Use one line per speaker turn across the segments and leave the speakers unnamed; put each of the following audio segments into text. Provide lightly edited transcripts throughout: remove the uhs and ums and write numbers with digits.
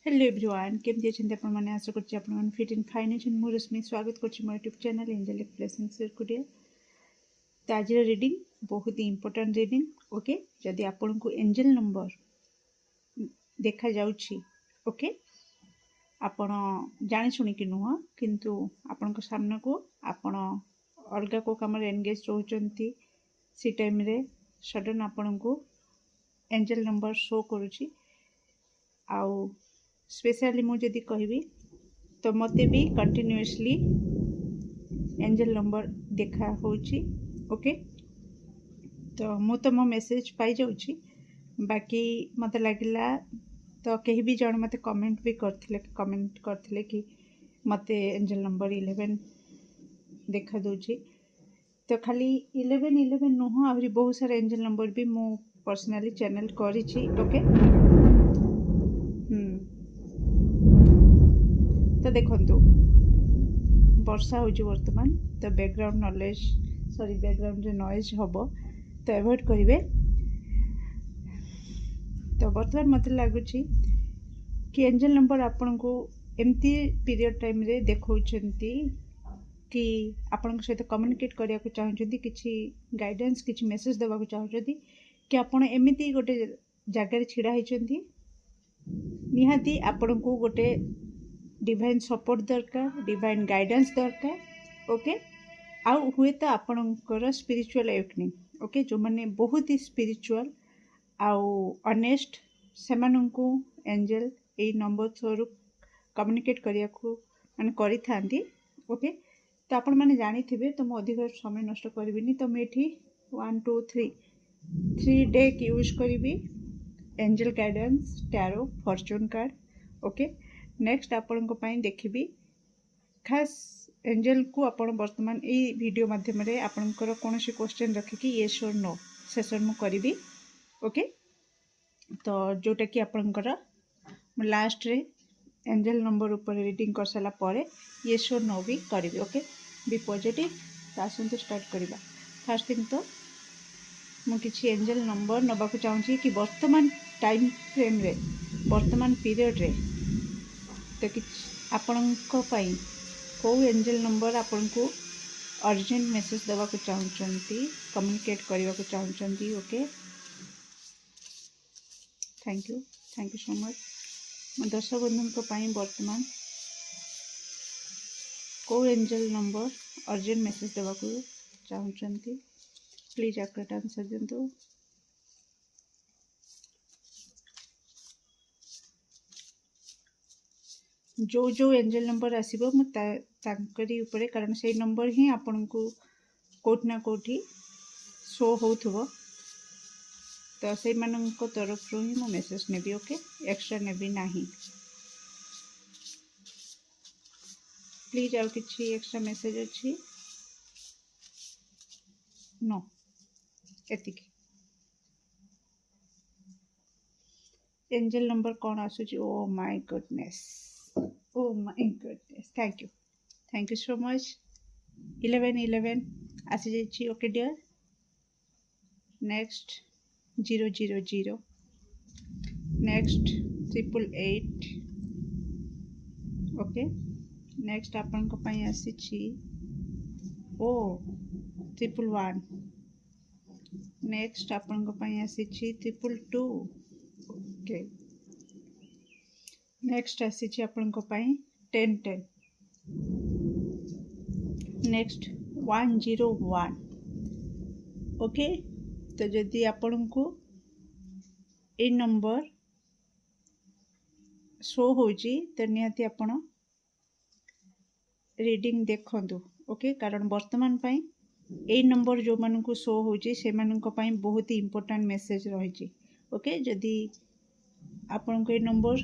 Hello everyone केमती अच्छे आपण मैंने आशा करछि आपण मैंने फिट एंड फाइन अच्छे मु रश्मि स्वागत करछि मो यूट्यूब चैनल एंजल एक्सप्रेशन सर्कुडिया। तो आज रीडिंग बहुत ही इंपोर्टेंट रीडिंग ओके। जदि आपण को एंजल नंबर देखा जाउछि ओके आपण जानि सुनी कि नुह किंतु आपण को सामने को आपण अलगा को काम एंगेज रहउचंती सी टाइम रे सडन आपण को एंजल नंबर शो करूछि। आउ स्पेशली मुझे कहबी तो मते भी कंटिन्यूअसली एंजल नंबर देखा होची ओके। तो मु तो मो मेसेज पाई जाउची बाकी मते लागिला तो कहीं भी जन मते कमेंट भी करथिले कि मते एंजल नंबर 11 देखा दोची। तो खाली 11 नुह आहुरी बहुत सारा एंजल नंबर भी मु पर्सनली चैनल करिछि ओके। तो देखंतु वर्षा होची वर्तमान तो बैकग्राउंड बैकग्राउंड रे नॉइज हबो तो अवॉइड करिवे। तो वर्तमान मते लागुची कि एंजल नंबर आपन को एमती पीरियड टाइम रे देखौचंती कि आपन को सहित कम्युनिकेट करिया को चाहउचंती किछि गाइडेंस किछि मेसेज देबा को चाहउचंती कि आपन एमिति गोटे जगह रे छिड़ा हिचंती निहाती आपन को गोटे डिवाइन सपोर्ट दरकार डिवाइन गाइडेंस दरकार ओके। आउ हुए तो आपणकर स्पिरिचुअल अवेकनिंग ओके जो माने बहुत ही स्पिरिचुअल आउ ऑनेस्ट सेमानंकु एंजल ए नंबर थ्रू कम्युनिकेट करिया को माने करि थांती ओके। तो आपण माने जानि थिबे तो म अधिक समय नष्ट करबिनी तो मेठी 1 2 3 डेक यूज करिवि angel guidance tarot fortune card okay. Next आपण को पाई देखिबी खास एंजल को आपण वर्तमान ए वीडियो माध्यम रे आपनकर कोनोसी क्वेश्चन रखि कि यस और नो सेशन मु करिवि ओके। तो जोटा कि आपनकर लास्ट रे एंजल नंबर ऊपर रीडिंग कर साला परे यस और नो भी करिवि ओके। बी पॉजिटिव तो आसंतु स्टार्ट करिबा। फर्स्ट थिंग तो मु किछि एंजल नंबर नबा को चाहूची कि वर्तमान टाइम फ्रेम रे वर्तमान पीरियड रे तो कि आपणको पाई को एंजल नंबर आपन को अर्जेंट मेसेज देवा को चाहउचंती कम्युनिकेट करबा को चाहउचंती okay. Thank you so much. म दर्शक बंधु को पाई वर्तमान को एंजल नंबर अर्जेंट मेसेज देवा को चाहउचंती प्लीज एक्यूरेट आंसर दिंतु। जो एंजल नंबर आसीबो मु तांकरी ऊपर कारण से नंबर ही आपन को कोट ना कोठी शो होथबो तो से मानन को तरफ रो ही मु मेसेज नेबी ओके एक्स्ट्रा नेबी नाही। प्लीज आउ किछि एक्स्ट्रा मेसेज अछि नो एतिक एंजल नंबर कोन आसुची oh my goodness oh my goodness thank you so much 11 आसी जाइछि okay dear. Next 000 next 888 okay. Next आपन को पई आसीछि ओ 111 नेक्स्ट आपन को पई आसीछि 222 ओके। नेक्स्ट आसीछि आपन को पाई 1010 नेक्स्ट 101 ओके। तो जदि आपन को ए नंबर शो होजी तो निहाती आपन रीडिंग देखंतु ओके कारण वर्तमान पाई ए नंबर जो मान को शो होजी से मान को पाई बहुत ही इंपोर्टेंट मेसेज रही ओके। जदि आपन को ए नंबर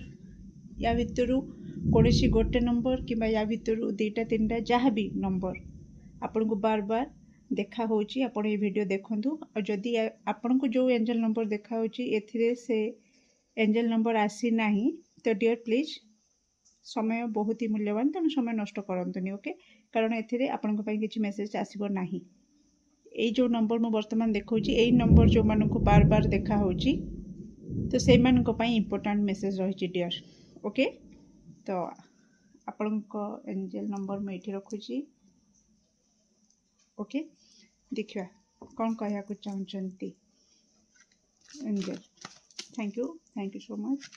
या भितरु कोनोसी गोटे नंबर किबा या भितरु दुईटा तीनटा जहाँ भी नंबर आपन को बार बार देखा होची आपन ये वीडियो देखंतु और जदि आपन को जो एंजल नंबर देखा होची एथिरे से एंजल नंबर आसी नाही तो डियर प्लीज समय बहुत ही मूल्यवान तेणु समय नष्ट करंतुनी ओके कारण एथिरे आपन को पई किछि मेसेज आसीबो नाही। ए जो नंबर मु वर्तमान देखौची ए नंबर जो मान को बार बार देखा होची तो से मान को पई इंपोर्टेंट मेसेज रही डियर ओके तो आपण एंजल नंबर मैं ये रखुची ओके देखिए कौन कहया को चाहते angel thank you so much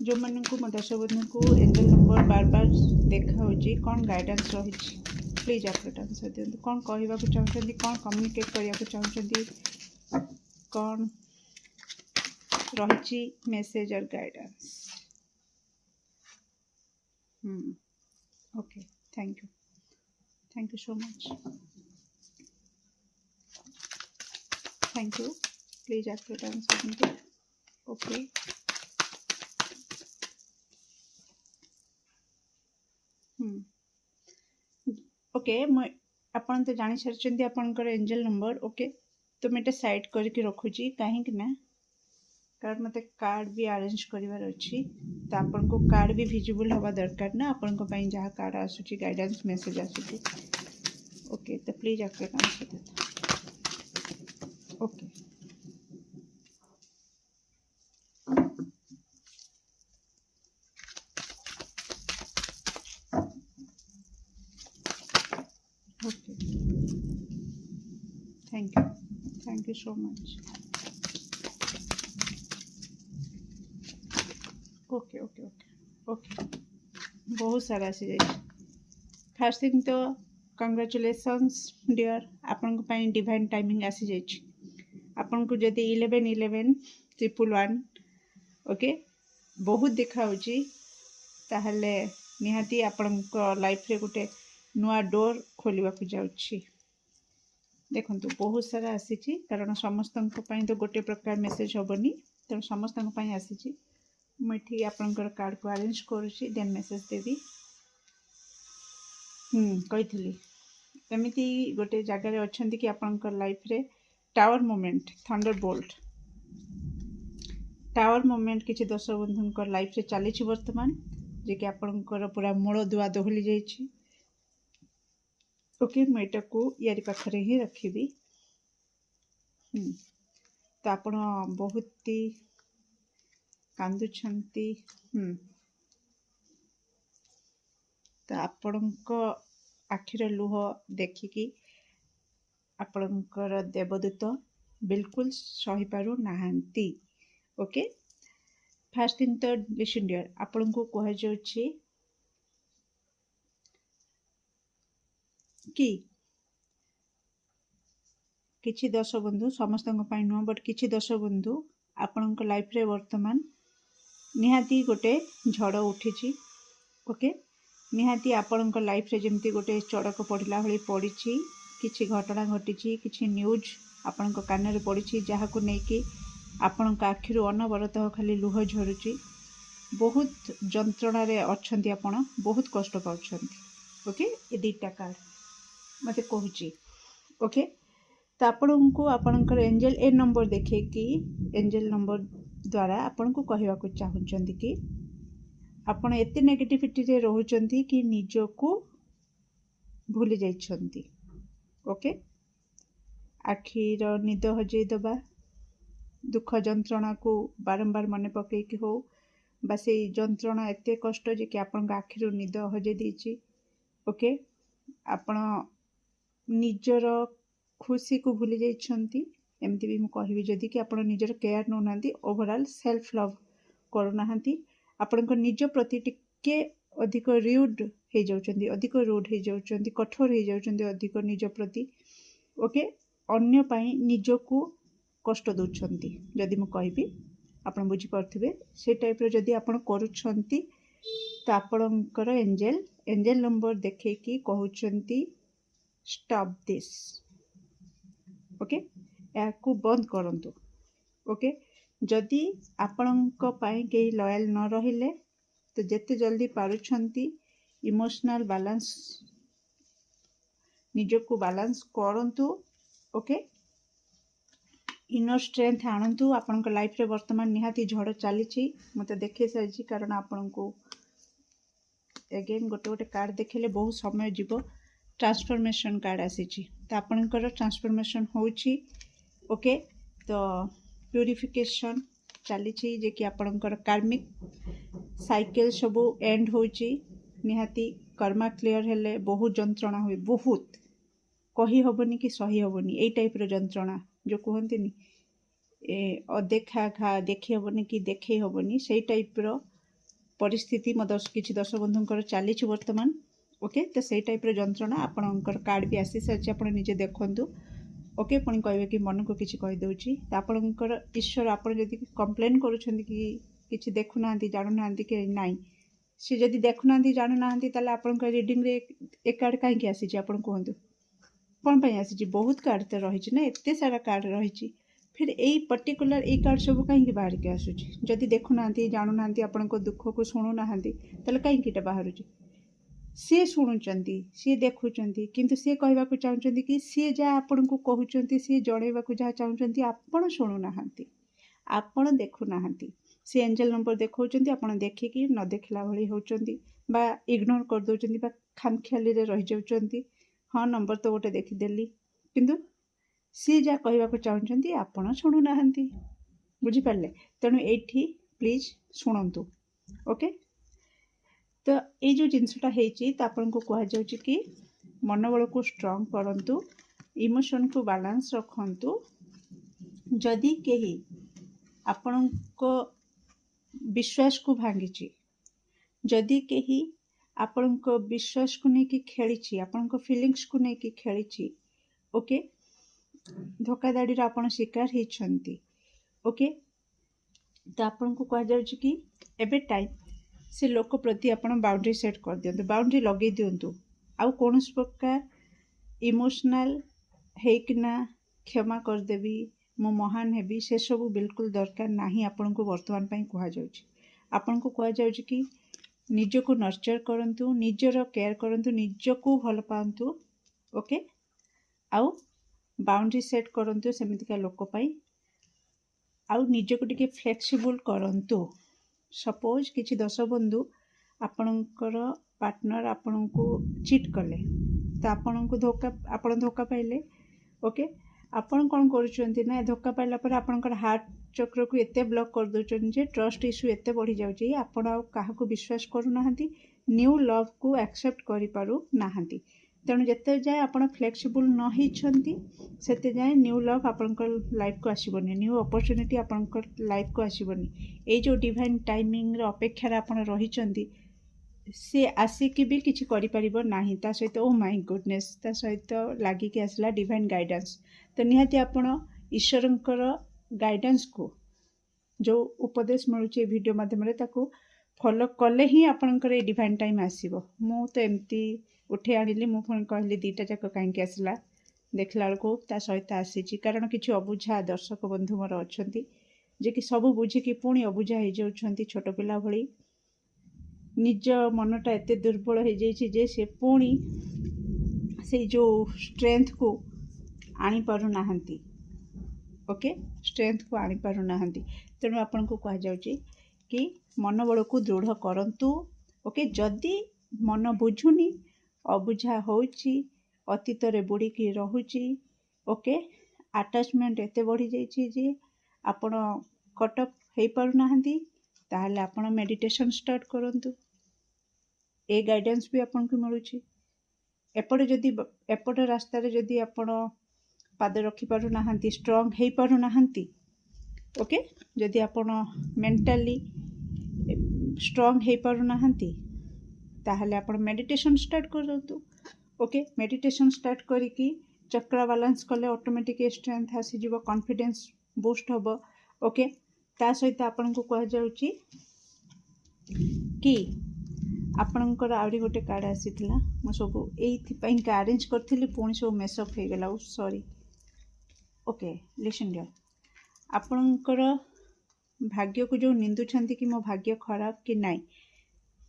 जो मन को मो दर्शक बंधु को एंजल नंबर बार बार देखा कौन गाइडेंस रही प्लीज आप आंसर दिखाँ कौन कहवाक चाहते कौन कम्युनिकेट करने चाहते कौन रही मेसेज और guidance okay thank you so much thank you please आप आंसर ओके ओके आपन तो जानी सारी आपंकर एंजल नंबर ओके तो मैं साइड करके रखुची कहीं ना कारण मत कार्ड भी अरेंज करार अच्छी तो आपन को कार्ड भी विजिबल हवा दरकार ना आपण जहाँ कार्ड आसूची गाइडेंस मेसेज आसूची ओके तो प्लीज आप answer okay okay thank you so much okay okay okay okay बहुत सारा आसी जाए फर्स्ट थिंग तो कंग्रेचुलेशंस डियर आपण डिवाइन टाइमिंग आसी जाए आपन को जदि 111111 ओके बहुत देखा ताहले निहाती आपण लाइफ रे गोटे नुआ डोर खोलिबा को जाउछि देखु बहुत सारा आसी कारण समस्त तो गोटे प्रकार मेसेज हेनी तेणु समस्त आसी मुझे आपंकर कार्ड को अरेंज करुँची देन मेसेज देवी कही एमती गोटे जगार अच्छा कि आपंकर लाइफ रे टावर मोमेंट टावर मोमेंट किसी दर्शक बंधुंकर लाइफ रे चली वर्तमान जे कि आपंकर पूरा मूल दुआ दोहली जाइए ओके मुझा को यारी पाखरे ही रखी तो आप बहुत ही कांदुछंती तो आपण आखिर लुह देखिकी आपणकर देवदूत बिल्कुल सही पारु नाहांती ओके फर्स्ट थिंग तो लिसन डियर आपण को कह जाउछि कि किछि दर्शक बंधु समस्त नुह बट किछि दर्शक बंधु आपण लाइफ रे वर्तमान निहाती गोटे झड़ उठी ओके निहाती आपण लाइफ रे जमती गोटे चड़क पड़ला भाई पड़ी किछि घटना घटी किछि न्यूज आपण कान रे पड़ी जहाँ को लेकिन आपण आखिर अनवरत खाली लुह झरुची बहुत जंत्रणा रे अच्छंती आपण बहुत कष्ट पाउछंती ओके ये दुईटा कार्ड मते कहूची ओके तो आपण को आपणकर एंजल ए नंबर देखे कि एंजल नंबर द्वारा आपण को कहवा को चाहूचंती कि आपण एते नेगेटिविटी रे रहउचंती कि निजो को भूली जाइछंती ओके आखिर निद हजई दबा दुख जंत्रणा को बारंबार मन पकई कि हो बा से जंत्रणा एते कष्ट जे कि आपण आखिर निद हजई देछि ओके आपण निजर खुशी को भूली जाइछंती एमती भी मु कहबी जदि कि आपण निजर केयर नौ नांती ओवरऑल सेल्फ लव करूनाहांती आपणको निज प्रति टिके अधिक रूड हो जाउचंती अधिक रूड हो जाउचंती कठोर हो जाउचंती अधिक निज प्रति ओके अन्य पाई निज को कष्ट दउचंती जदि मु कहबी आपण बुझी परथिबे से टाइप रो जदि आपण करूछंती तो आपणकर एंजल नंबर देखे कि कहउचंती स्टॉप दिस ओके या को बंद करंतु ओके जदि आपणक पाई केही लॉयल न रहिले तो जेते जल्दी पारुछंती इमोशनल बैलेंस निजको बैलेंस करंतु ओके इनर स्ट्रेंथ आणंतु आपणक लाइफ रे वर्तमान निहाती झड़ चली मते देखे सारी कारण आपण को अगेन गोटे गोटे कार्ड देखेले बहुत समय जीव ट्रांसफॉर्मेशन कार्ड आसी तो आपणकर ट्रांसफॉर्मेशन होची ओके तो प्यूरिफिकेशन चली जे कि आपणकर कार्मिक साइकेल सबू एंड होची निहाती कर्मा क्लियर हेले बहुत जंत्रणा हुए बहुत कही हबनी कि सही हबनी एई टाइप रो जंत्रणा जो कहंतिनी अदेखा घा देखी हबनी कि देखई हबनी सेई टाइप रो परिस्थिति मो किछि दर्शक बंधुंकर चली वर्तमान ओके तो सेई टाइप रो जंत्रणा आपणकर कार्ड भी आसी सारी आपण निजे देखंतु ओके पुणी कहबे कि मन को किछि कहि दउची त आपणकर ईश्वर आपण जदि कंप्लेन करूछंती कि किछि देखु नांती जानु नांती कि नाही से जदि देखु नांती जानु नांती ताले आपणकर रीडिंग रे ए कार्ड काहे कि आसी छी आपण कहंतु कोन पई आसी छी बहुत कार्ड तो रही छी ना एते सारा कार्ड रही छी फिर यही पर्टिकुलर ये कार्ड सब कहीं बाहर के आसूची जदि देखु नांती जानु नांती आपण को दुख को शुणु नांती ताले कहीं किटा बाहर सी शुणुचंती सी देखुचंती किंतु सी कहबा को चाहउचंती कि सी जा आपण को कहउचंती सी जणेबा को जा चाहउचंती आपण शुणु नांती आपण देखु नांती सी एंजल नंबर देखउचंती आपण देखि कि न देखला भली होचंती बा इग्नोर कर दोचंती बा खामख्याली रे रहि जाउचंती हां नंबर तो गोटे देखि देली किंतु सी जा कहबा को चाहउचंती आपण शुणु नांती बुझी पाले तेणु एठी प्लीज शुणंतु ओके तो ये जो जिनसटा हेची तो आपन को कहा जाउची कि मनोबल को स्ट्रांग करंतु इमोशन को बैलेंस रखंतु जदि केही आपन को विश्वास को भांगी जदि केही आपन को विश्वास को नहीं कि खेली आपन को फीलिंग्स को नहीं कि खेली ओके धोखाधड़ी रा आपन शिकार हेछंती ओके तो आपन को कहा जाउची कि एबे टाइम से लोक प्रति आपण बाउंड्री सेट कर दियंतु बाउंड्री लगे दियंतु आउ कौन प्रकार इमोशनल हेकिना क्षमा कर देबी मो महान हेबी से सब बिल्कुल दरकार नाही आपण को वर्तमान पई कहा जाउची आपण को कहा जाउची कि निज को नर्चर करंतु निजर केयर करंतु निज को भल पांतु ओके आउ बाउंड्री सेट करंतु सेमितिका लोक पई आउ निज को टिके फ्लेक्सिबल करंतु सपोज किसी दश बंधु आपणकर पार्टनर आपण को चिट कले तो आपण को धोखा पाइले ओके आपण कौन करुँच ना धोखा पाइला पर आपणकर हार्ट चक्र को एते ब्लॉक कर दउचन जे ट्रस्ट इश्यू एते बढ़ी जाउची आपण आ काहा को विश्वास करू नाहंती न्यू लव को एक्सेप्ट करि पारु नाहंती तेणु जिते जाए आप फ्लेक्सिबल न होती से जाए न्यू लव आपंकर लाइफ को आसबनी न्यू अपॉर्चुनिटी आपंकर लाइफ को आसबनी ये जो डिवाइन टाइमिंग अपेक्षार आप रही सी आसिकी भी किसी कर सहित ओ माय गुडनेस ता सहित लगिकी आसला डिवाइन गाइडेंस तो निहाती आपण ईश्वरंकर गाइडेंस को जो उपदेश मिलूँ वीडियो माध्यम फॉलो कले ही आपंकर डिवाइन टाइम आसो मु तो एमती उठे आनिली मु पुणी कहली दीटा जाक कहीं आसला देखला बेलू ता सहित आसी कारण किसी अबुझा दर्शक बंधु मोर अच्छा जे कि सब बुझिकी पुणी अबुझा हो जाती छोट पिला भली निज मनटा एत दुर्बल हो जाए से पुणी से जो स्ट्रेंथ को आनी पारु नाहंती ओके स्ट्रेंथ को आनी पारु नाहंती तेणु आपन को कहा जाउची कि मनोबल को दृढ़ करंतु ओके जदि मन बुझुनी अबुझा होउची अतीत रे बुड़ी की रहुची ओके अटैचमेंट एते बढ़ी जाइए जे आपण कटअप हो पारु नाहंती ताहले आपण मेडिटेशन स्टार्ट करंतु ए गाइडेंस भी आपन को मिलूची एपटे जदि एपटे रास्ता रे जदि आपण पाद रखी पारु नाहंती स्ट्रांग हो पारु नाहंती ओके जदि आपण मेंटली स्ट्रांग हो पारु नाहंती ताहले आपण मेडिटेशन स्टार्ट करंतु ओके मेडिटेशन स्टार्ट करिकी चक्र बैलेंस कले ऑटोमेटिक स्ट्रेंथ आसी जीवो कॉन्फिडेंस बूस्ट होबो ओके ता सहित आपन को कह जाउची कि आपणकर आउरी गोटे कार्ड आसीथिला मो सब एथि पई का अरेंज करथिली पुणी सब मेसअप हो गला सॉरी ओके लिसन डियर आपणकर भाग्य को जो निंदुछंती कि मो भाग्य खराब कि नहीं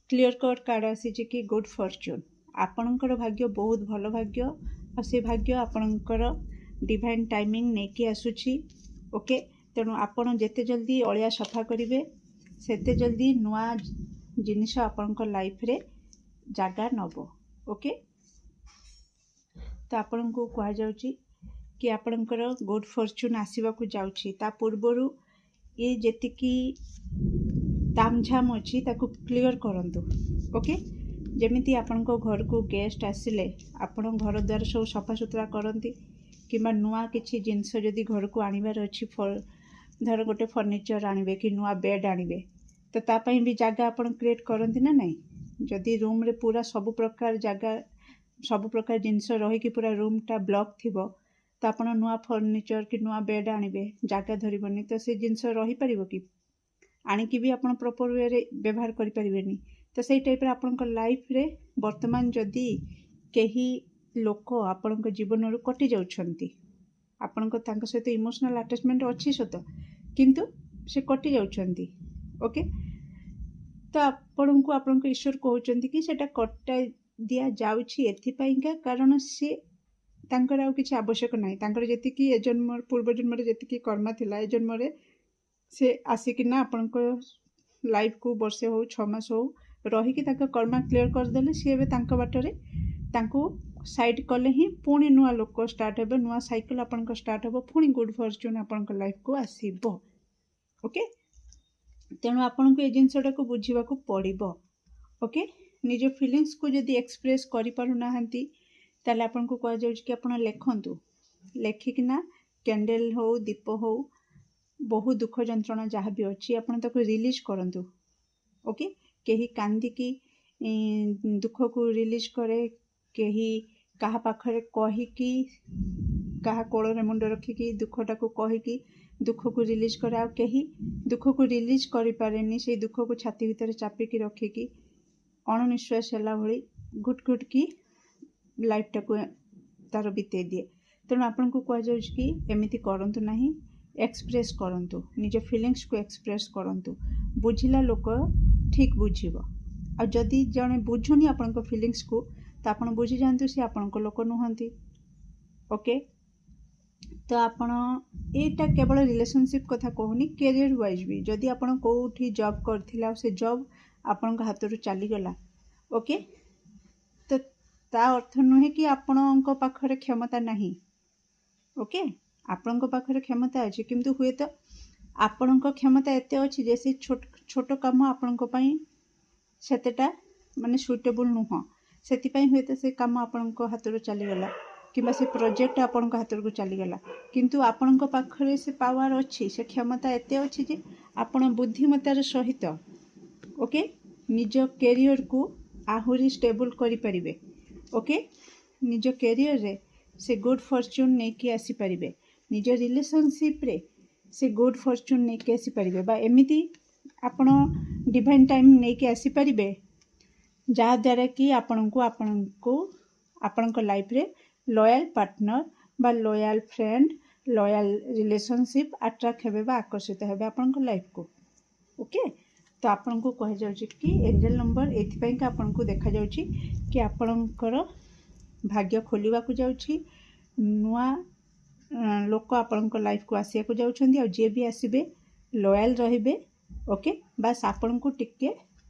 क्लियर कट कार्ड आसी कि गुड फॉर्च्यून आपणकर भाग्य बहुत भल भाग्य और से भाग्य आपणकर डिवाइन टाइमिंग नेकी आसुची ओके तेणु आपण जेते जल्दी अलिया सफा करिवे सेते जल्दी नुआ जिनिस आपणकर लाइफ रे जागा नबो ओके तो आपण को कहा जाउची कि आपणकर गुड फॉर्च्यून आसीबा को जाउची ता पूर्वरु ये जेतिकी तामझाम अच्छी ताकू क्लियर करंतु। ओके, जमिति आपनको घर को गेस्ट आसिले आपण घर द्वार सब सफा सुतरा करती कि नुआ किसी जिनस जदि घर को आनिबार अच्छी धर गोटे फर्निचर आनिबे कि नुआ बेड आनिबे तो तापाई भी जगह आपण क्रिएट करती ना नहीं। जदि रूम रे पूरा सब प्रकार जगह सब प्रकार जिनस रही पूरा रूमटा ब्लॉक थिबो तो आपण नुआ फर्निचर कि नुआ बेड आनिबे जगह धरबनी तो से जिनस रही पारिबो कि आनिकी भी आपण प्रॉपर वे रे व्यवहार करि परिबेनी। तो सेई टाइप रे आपनक लाइफ रे वर्तमान जदि केही लोक आपनक जीवन रो कटि जाउछंती आपनक तांक सहित इमोशनल अटैचमेंट अच्छी सत किंतु से कटि जाउछंती। ओके, तो आपनक आपनक ईश्वर कहउछंती कि सेटा कटा दिया जाउछि एथिपाइका कारण से तांकर आउ किछि आवश्यक नाही। तांकर जेतिकी ए जन्म पूर्व जन्म रे जेतिकी कर्म थिला ए जन्म रे से आसिकिना आपनक लाइफ को वर्षे हो 6 मास हो रही कि तांका कर्म क्लियर कर देले सी एबे तांका बाटरे तांको साइड कले ही पुणी नुआ लोक स्टार्ट हेबे नुआ साइकिल आपनक स्टार्ट हेबो पुणी गुड फॉर्च्यून आपनक लाइफ को आसीबो। ओके, तेणु आपनक ए जिनसटा को बुझीबा को पड़िबो। ओके, निज फीलिंग्स को जदि एक्सप्रेस करि पारु नाहंती ताले आपनक कह जाउछ कि आपण लेखंतु लेखिकिना कैंडल हो दीप हो बहु दुख जंत्रणा जहाँ भी अच्छी आपन ताको रिलीज करंतु। ओके, केही कांदी की दुख को रिलीज करे केही कहा पाखरे कही कि कहा कोल रे मुंड रखी कि दुखटा को कही कि दुख को रिलीज करे आ केही दुख को रिलीज करि पारेनी से दुख को छाती भीतर चापी की रखी कि अणनिश्वास होला भली घुट घुट की लाइफटा को तार बिते दिए। तेणु आपन को कह जाउछ कि एमिति करंतु नाही, एक्सप्रेस करंतु निज फीलिंग्स को एक्सप्रेस करंतु। बुझिला लोक ठीक बुझिबो आ जदि जने बुझुनी आपन फीलिंग्स को तो आपन बुझी जानतु से आपन लोक नुहंती। ओके, तो आपन एटा केवल रिलेशनशिप कथा कहूनी कैरियर वाइज भी जदि आपन कोठी जॉब करथिला से जॉब आपन हाथ रु चली गला ओके तो ता अर्थ नुहे कि आपन पाखरे क्षमता नहीं। ओके, आपण पाखरे क्षमता अच्छी किंतु हुए तो आपण क्षमता एते अच्छी जैसे छोट छोट काम आपण सेतेटा माने सुइटेबल नुह से हुए तो से काम आपण हाथ रु चलीगला कि से प्रोजेक्ट आपण हाथ को चलीगला किंतु आपण पाखरे से पावर अच्छी से क्षमता एते अच्छी जे आपण बुद्धिमतार सहित ओके निज कैरियर को आहुरी स्टेबल करि परिबे। ओके, निज कैरियर रे से गुड फॉर्च्यून नहीं कि आसी परिबे निज रिलेशनशिप रे से गुड फॉर्च्यून नहीं कि आसी परिबे बा एमिति आपण डिवाइन टाइम नहीं कि आसी परिबे जहा द्वारा कि आपण को आपण लाइफ रे लॉयल पार्टनर बा loyal friend loyal relationship attract हेबे बा आकर्षित हेबे आपण लाइफ को। ओके, तो आपण को कह जाउछि कि एंजल नंबर एथिपई का आपण को देखा जाउछि कि आपणकर भाग्य खोलिबा को जाउछि नुआ लोक आपण लाइफ को आसिया को जाउछंती आ जे भी आसीबे लॉयल रहिबे। ओके, बस आपण को टिके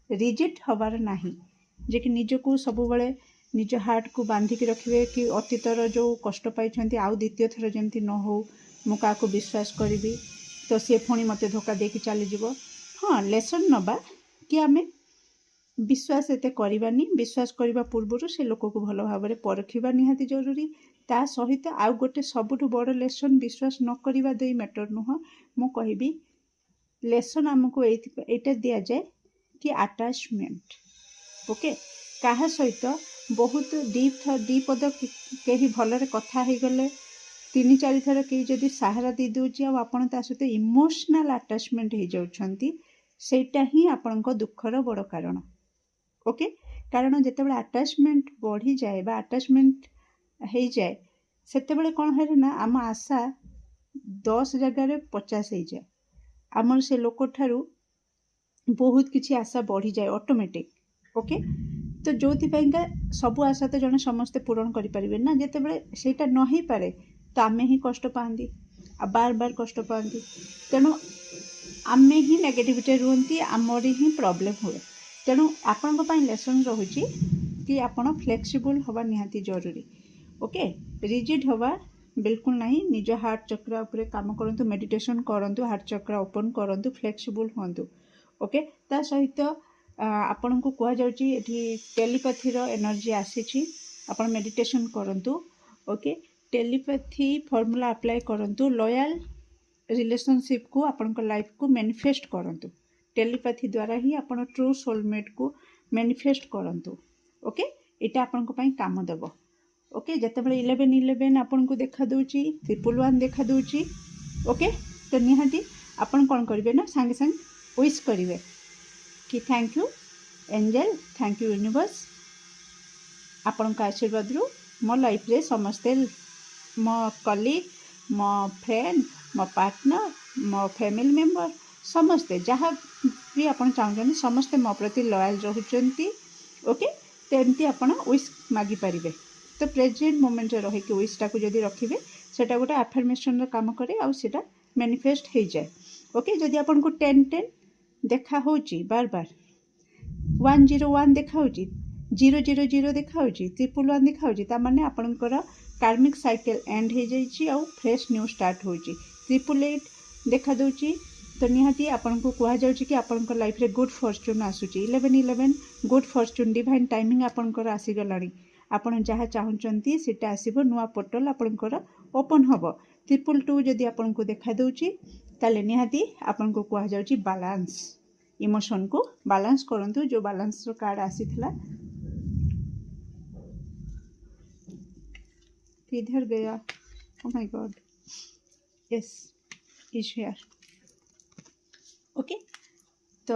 रिजिट हबार नाही जे कि निज को सब बळे निज हार्ट को बांधिक रखिए कि अतीतर जो कष्ट पाई आउ द्वितीय थर जमती न हो मु का विश्वास करी तो सी पुणी मत धोखा दे कि चली जीव। हाँ, लेसन नबा कि आमे विश्वास एते करबानी विश्वास करबा पूर्व से लोक को भल भाव में परखिबा निहाती जरूरी ता सहित आउ गोटे सबुठ बड़ लेसन विश्वास न करबा दे मैटर नुह मु कहबी लेसन आमको एटा दिया जाए कि अटैचमेंट। ओके, कहा सहित बहुत दी पद कहीं भलरे कथा हो गले 3-4 थर कहीं जदि सहारा दे दूची आपन ता सहित इमोशनल अटैचमेंट हो जाउछंती सेटा ही आपन दुखर बड़ कारण। ओके, कारण जितेबाला अटैचमेंट बढ़ी जाए बा अटैचमेंट हो जाए सेतेबेले कौन है ना आम आशा 10 जगह 50 हो जाए आमर से लोक ठारू बहुत किसी आशा बढ़ी जाए ऑटोमेटिक। ओके, तो जो सबू आशा तो जने समस्ते पूरण करें ना जितेबाला सेटा न हो पारे तो आमे ही कष्ट पाती आ बार बार कष्ट पाती तेणु आमे ही नेगेटिविटी रुहती आमर ही प्रॉब्लम हुए। तेणु आपण लेसन रहुची कि आपण फ्लेक्सिबल हवा निहाती जरूरी। ओके, रिजिड हवा बिल्कुल नहीं निज हार्ट चक्र उपरे काम करंतु मेडिटेशन करंतु हार्ट चक्र ओपन करंतु फ्लेक्सिबल होंतु। ओके ता सहित आपण को कह जाउची एठी टेलीपैथी रो एनर्जी आसीची आपण मेडिटेशन करंतु ओके टेलीपैथी फॉर्मूला अप्लाई करंतु लॉयल रिलेशनशिप को आपण लाइफ को मैनिफेस्ट करंतु टेलीपैथी द्वारा ही आपण ट्रू सोलमेट को मैनिफेस्ट करंतु ओके एटा आपण को पई काम देबो ओके जते बेले 1111 आपण को देखा दोची 111 देखा दोची ओके तो निहाती आपण कोन करिवे ना संगे संग विश करिवे कि thank you angel thank you universe आपण का आशीर्वाद रु मो लाइफ रे समस्ते मो कलीग मो फ्रेंड मो पार्टनर मो फैमिली मेंबर समस्ते जहाँ भी आपण चाहते समस्ते मो प्रति लॉयल रहउचंती ओके तेमती आपण विश मागी परिबे तो प्रेजेंट मोमेंट रे रही कि विशटा को जदी रखिबे सेटा गोटे अफर्मेशन रो काम करे आ सेटा मैनिफेस्ट हो जाए ओके जदी आपण को 1010 देखा होची बार बार 101 देखा होची 000 देखा होची 111 देखा होची ता माने आपनकर कार्मिक साइकिल एंड हो जाइची आ फ्रेश न्यू स्टार्ट होची 888 देखा दोची तो निहाती आपण को कहा जाउची कि आपनकर लाइफ रे गुड फॉर्च्यून आसुची 1111 गुड फॉर्च्यून डिवाइन टाइमिंग आपनकर आसी गलानी आपण जहाँ चाहूँगी सीटा आसब नुआ पोर्टल आपणकर ओपन हम 222 जदि आपण को देखा दूची ताले निहाती आपण को कह जाउची बैलेंस इमोशन को बैलेंस करंतु जो बैलेंस रो कार्ड आसीथिला किधर गया ओ my God yes is here okay तो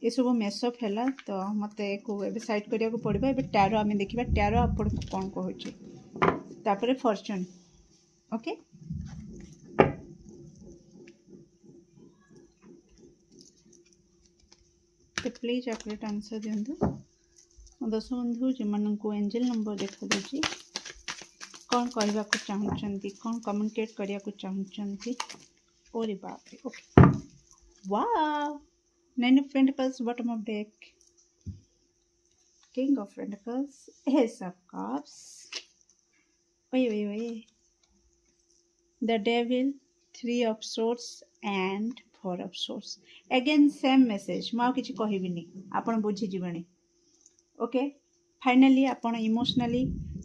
ये सब मेसअप है तो मत साइड करिया को पड़ो ए टैरो आम देखा टैरो आपन को कौन कहूँ फॉर्च्यून ओके तो प्लीज एक्यूरेट आंसर दिंतु दर्शक बंधु जो एंजल नंबर देखा दूसरी कौन कहवा चाहूँगी कौन कम्युनिकेट करने को चाहूँगी ओरे बाप रे okay wow Nine of Pentacles, bottom of deck. King of Pentacles, Ace of Cups. Wait. The Devil, 3 of Swords and 4 of Swords. Again, same message. मैं किसी कहिबी नहीं. आपण बुझी जीवनी. Okay. Finally, आपण emotionally,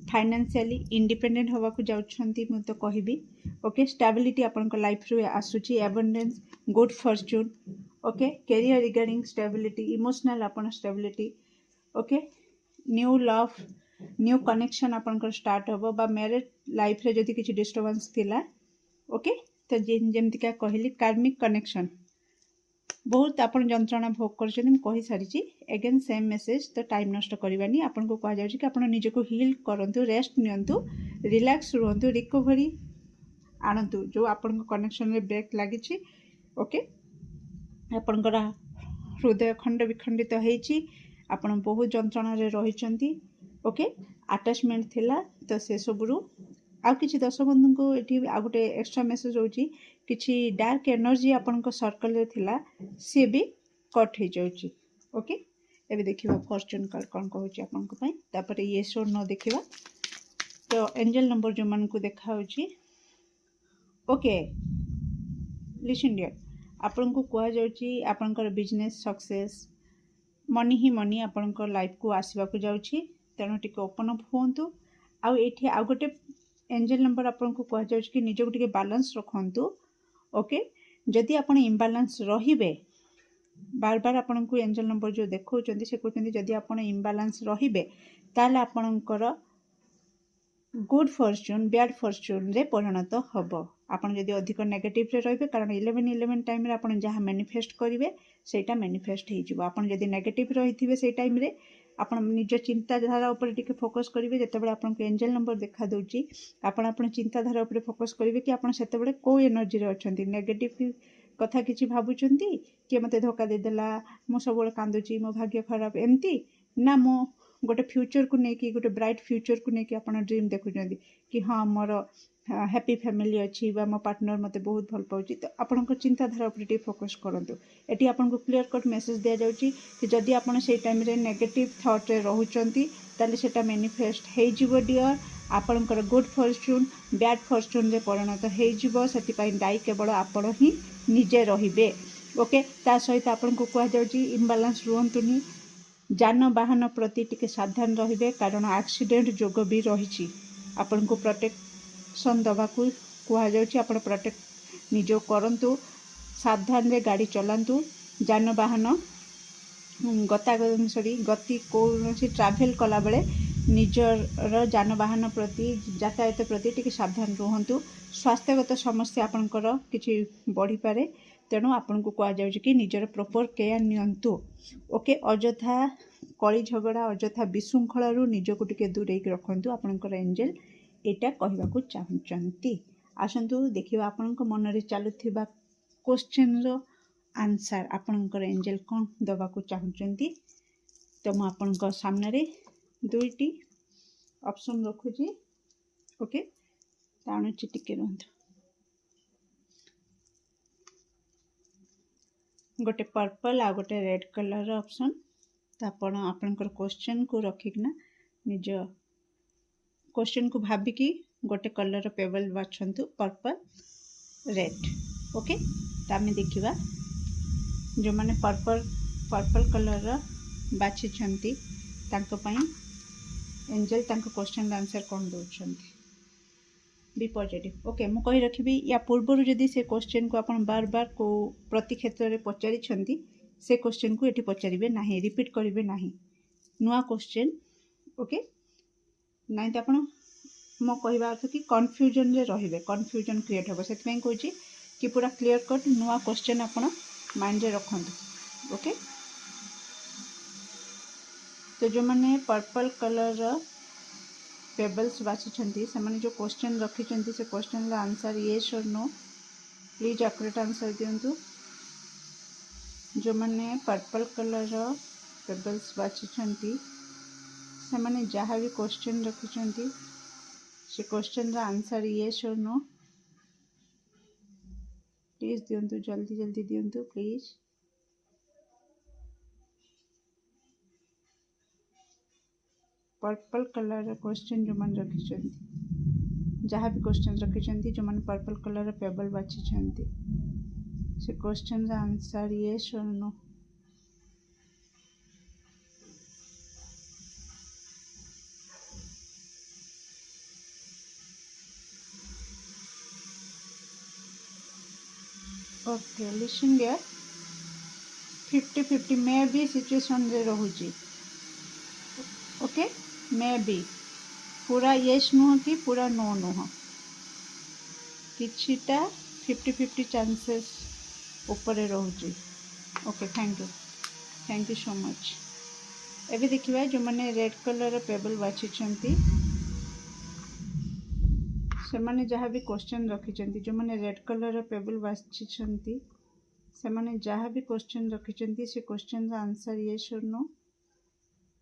financially independent होवा को जाउछंती मु तो कहिबी. Okay. Stability आपण को life रे आसुची. Abundance, good fortune. Okay career regarding stability emotional अपन stability okay new love new connection आपनकर स्टार्ट होबो बा मैरिड लाइफ रे जदि किछि डिस्टर्बेंस थिला ओके तो जेमति का कहली कार्मिक कनेक्शन बहुत अपन जंत्रणा भोग करछन कहि सारिछि अगेन सेम मेसेज तो टाइम नष्ट करबानी आपन को कहा जाउछि कि आपन निजे को हील करंतु रेस्ट नियंतु रिलैक्स रहंतु रिकवरी आनंतु जो आपन को कनेक्शन रे ब्रेक लागिछि ओके आपणकर हृदय खंड विखंडित होईची आपण बहुत जंत्रणा रे रहिचंती ओके अटैचमेंट थिला तो से सबरु आ किछि दर्शक बंधु को एठी आ गोटे एक्स्ट्रा मेसेज होची किछि डार्क एनर्जी आपण को सर्कल रे थिला से भी कट हे जाउची ओके एबे देखिबा फॉर्च्यून कार्ड कोन कहूची आपण को पई तापर ये शो न देखिबा तो एंजल नंबर जो मन को देखा होची ओके लिसन डियर आपण को कह जाउची आपनकर बिजनेस सक्सेस मनी ही मनी आपनकर लाइफ को आसीबा को जाउची तेनो टिके ओपन अप होंतु आ एठी आ गोटे एंजल नंबर आपन को कह जाउची कि निजे को टिके बैलेंस रखंतु ओके जदि आपण इम्बैलेंस रहिबे बार बार आपन को एंजल नंबर जो देखौचंदी से कहउचंदी जदि आपण इम्बैलेंस रहिबे ताले आपनकर गुड फॉर्च्यून बैड फॉर्च्यून रे परिणत हबो आपण जदि अधिक नेगेटिव रे रहिबे कारण 1111 टाइम रे आपण जहाँ मैनिफेस्ट करिवे सेटा मैनिफेस्ट हे जिवो आपण जदि नेगेटिव रहिथिबे से टाइम रे आपण निज चिंताधारा ऊपर टिके फोकस करिवे जेतेबेले आपण को एंजल नंबर देखा दोची आपण चिंताधारा ऊपर फोकस करिवे कि आपण सेतेबेले को एनर्जी रे अछंती नेगेटिव कथा किछि भाबुचंती कि मते धोखा दे देला मो सबले कांदुची मो भाग्य खराब एमती ना मो गोटे फ्यूचर को लेकिन गोटे ब्राइट फ्यूचर को लेकिन आप ड्रीम देखुं कि हाँ मोर हैप्पी फैमिली अच्छी मो पार्टनर मते बहुत भल पाउची तो आपण चिंताधारा उपर फोकस करंतु एटी आपन को क्लियर कट मेसेज दिया जाउची कि जदि आपण से टाइम रे नेगेटिव थॉट रे रहउचंती ताले सेटा मैनिफेस्ट हे जिवो डियर आपनकर गुड फॉर्च्यून बैड फॉर्च्यून रे परिणत हे जिवो सेति पई दाई केवल आपण ही निजे रहिबे ओके ता सहित आपन को कह जाउची इम्बालांस रुहंतुनी जानवाहन प्रति टिके सावधान रहिबे कारण एक्सीडेंट जोग भी रही आपन को प्रोटेक्शन दवा को कह जाउची आपन प्रोटेक्ट निजो करंतु सावधान रे गाड़ी चलांतु जानवाहन गति कौन ट्राभेल कला बेले निजर जानवाहन प्रति यातायात प्रति टिके सावधान रुहंतु स्वास्थ्यगत समस्या आपनकर किछि बढ़ी पारे तेणु आपन को कह जाउची कि निजर प्रॉपर केयर नियंतु ओके अजथा कली झगड़ा अजथा विशृंखला निजको टिके दूरेक रखंतु आपनकर एंजल एटा कहबाकू चाहूचंती आसंतु देखिबा आपनक मन रे चालुथिबा क्वेश्चन रो आंसर आपनकर एंजल कोन दबाकू चाहूचंती तो मु आपनक सामने रे दुईटी ऑप्शन रखुची ओके ताणुची टिके रहंतु गोटे पर्पल आ गोटे रेड कलर ऑप्शन तो आपण आपनकर क्वेश्चन को रखिकना निज क्वेश्चन को भाबिकी गोटे कलर पेबल बाछंतु पर्पल रेड ओके तो आम देखिबा जो माने पर्पल कलर बाछि छंती तांको पई एंजल तांको क्वेश्चन आंसर कोन दोछंती बी पॉजिटिव ओके मु कहि रखिबी या पूर्वर जदि से क्वेश्चन को आपण बार बार को प्रति क्षेत्र रे पचारि छंती से क्वेश्चन को एठी पचारिबे नाही रिपीट करिवे नाही नुआ क्वेश्चन ओके नाही त आपण मो कहबा अर्थ कि कंफ्यूजन रे रहिबे कंफ्यूजन क्रिएट होबो सेति पई कहूची कि पूरा क्लियर कट नुआ क्वेश्चन आपण माइंड रे रखंतु ओके तो जो माने पर्पल कलर पेबल्स बाछिछंती से माने जो क्वेश्चन रखिछंती से क्वेश्चन ला आंसर येस और नो प्लीज एक्यूरेट आंसर दियंतु जो माने पर्पल कलर पेबल्स बाछिछंती से माने जहाँ भी क्वेश्चन रखिछंती से क्वेश्चन ला आंसर येस और नो प्लीज दियंतु जल्दी जल्दी दियंतु प्लीज पर्पल कलर क्वेश्चन जो मन रखिछंती जहाँ भी क्वेश्चन रखिछंती जो मन पर्पल कलर पेबल बाछिछंती से क्वेश्चन रा आंसर येस और no okay listen there 50-50 may be situation रे रहूची ओके मे बी पूरा येस नुह कि पूरा नो नुह किछिटा 50-50 चांसेस ऊपर रहूची ओके थैंक यू सो मच एबे देखिबा जो माने रेड कलर पेबल बाछिछंती से माने जहाँ भी क्वेश्चन रखिछंती जो माने रेड कलर पेबल बाछिछंती से माने जहाँ भी क्वेश्चन रखिछंती से क्वेश्चन रा आंसर येस और नो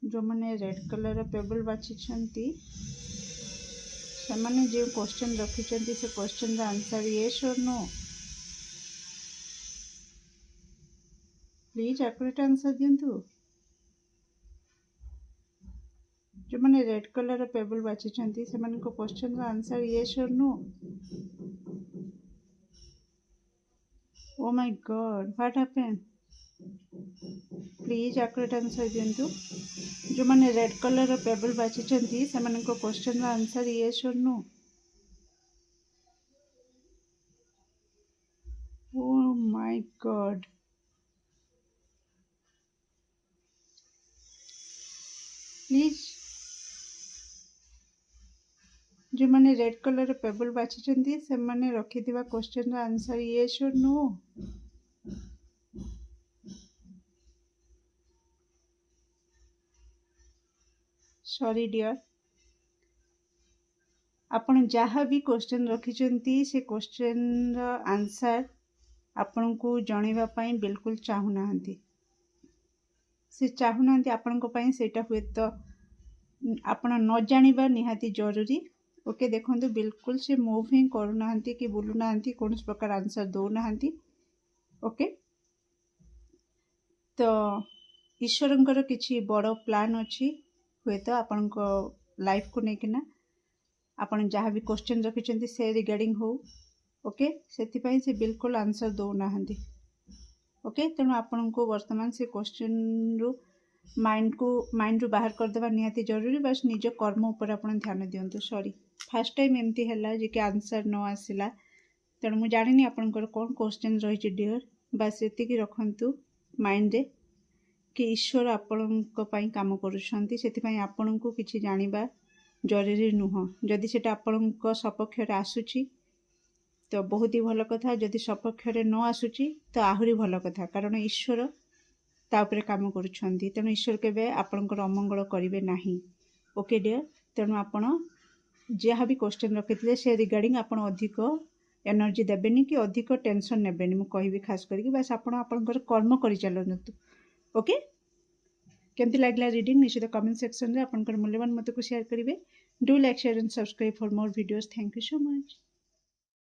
जो माने रेड कलर पेबल बाछिछंती से माने जो क्वेश्चन रखिछंती से क्वेश्चन रा आंसर येस और नो प्लीज एक्यूरेट आंसर दियंतु जो माने रेड कलर पेबल बाछिछंती से माने को क्वेश्चन रा आंसर येस और no oh my god what happened please accurate answer दियंतु जो माने रेड कलर पेबल बाछिछंती से माने को क्वेश्चन रा आंसर येस और no oh my god please जो माने रेड कलर पेबल बाछिछंती से माने रखिथिबा क्वेश्चन रा आंसर येस और नो सॉरी डियर आपण जहाँ भी क्वेश्चन रखिछंती से क्वेश्चन रा आंसर आपण को जणेबा पई बिल्कुल चाहू नाहंती से चाहू नाहंती आपण को पई सेटा हुए तो आपण न जानिबा निहाती जरूरी ओके देखंतु बिल्कुल से मूव ही करू नाहंती कि बोलू नाहंती कौन प्रकार आंसर दो नाहंती ओके तो ईश्वरंकर किछि बड़ प्लान अछि हुए तो आपण को लाइफ को नेकिना आपण जहाँ भी क्वेश्चन रखिछंती से रिगार्डिंग हो ओके सेति पई से बिल्कुल आंसर दो नाहंती ओके तेणु आपण को वर्तमान से क्वेश्चन रु माइंड रु बाहर करदेवा निहाती जरूरी बस निज कर्म उपर आपण ध्यान दियंतु सॉरी फर्स्ट टाइम एमती है जे कि आंसर न आसला तेणु मुझे जानी आपंकर कौन क्वेश्चन रही डियर बस ये रखु माइंड रे कि ईश्वर आपण काम करुँच आपण को किसी जानिबा जरूरी नुह जदि सेटा आपण सपक्ष आसूची तो बहुत ही भल कथा जदि सपक्ष न आसूची तो आहरी भल कथा कारण ईश्वर ताऊपर काम करुँच तेणु ईश्वर केवे आपणकर अमंगल करेंगे नहीं ओके डियर तेणु आपण जहाँ भी क्वेश्चन रखी से रिगार्डिंग आपण अधिक एनर्जी देवेनि कि अधिक टेंशन नेबेनि मु कहिबी खास करके बस आपणकर कर्म कर चलतु ओके केमती लागला रीडिंग निश्चित कमेंट सेक्शन रे आपणकर मूल्यवान मत को शेयर करेंगे do like share and subscribe for more videos thank you so much.